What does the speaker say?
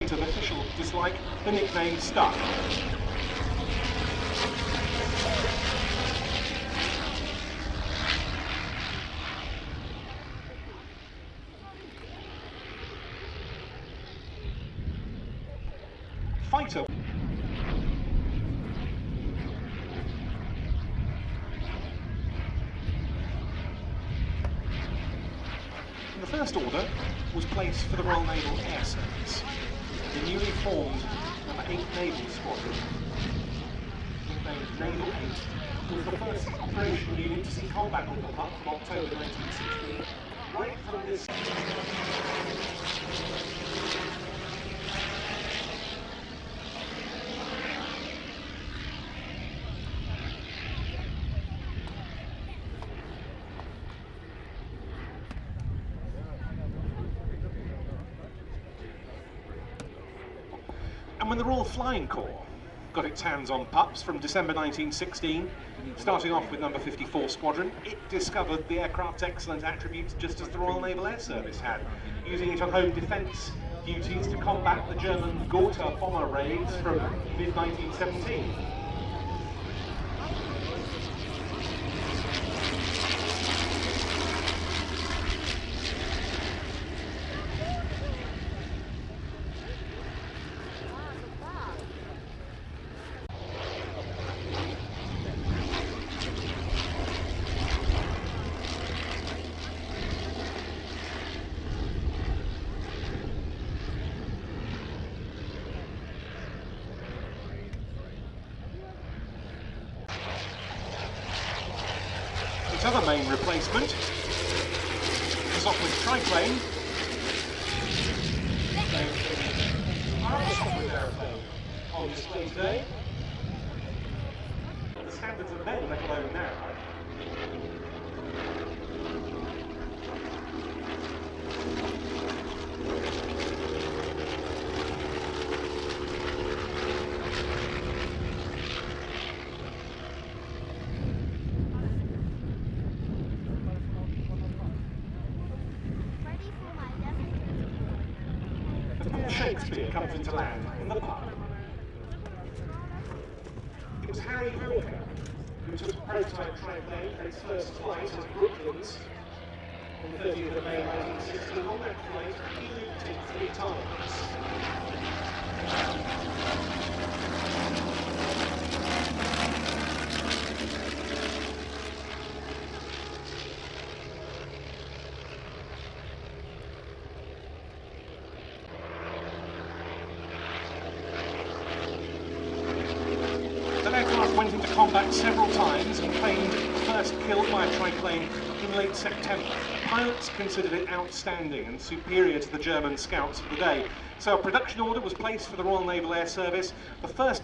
Officials dislike the nickname stuck. Fighter. The first order was placed for the Royal Naval Air Service. The newly formed number 8 Naval Squadron, nicknamed Naval 8, was the first operational unit to see combat on the Pup from October 1916. Right from this... And when the Royal Flying Corps got its hands on pups from December 1916, starting off with number 54 Squadron, it discovered the aircraft's excellent attributes just as the Royal Naval Air Service had, using it on home defence duties to combat the German Gotha bomber raids from mid-1917. Its other main replacement, the Sopwith Triplane, Sopwith aeroplane on display today. The standards of men, let alone now. Shakespeare comes into land in the Pup. It was Harry Walker who took the prototype triplane for its first flight at Brooklands on the 30th of May 1916. On that flight, he looped it 3 times. The aircraft went into combat several times and claimed the first kill by a triplane in late September. Pilots considered it outstanding and superior to the German scouts of the day. So a production order was placed for the Royal Naval Air Service. The first...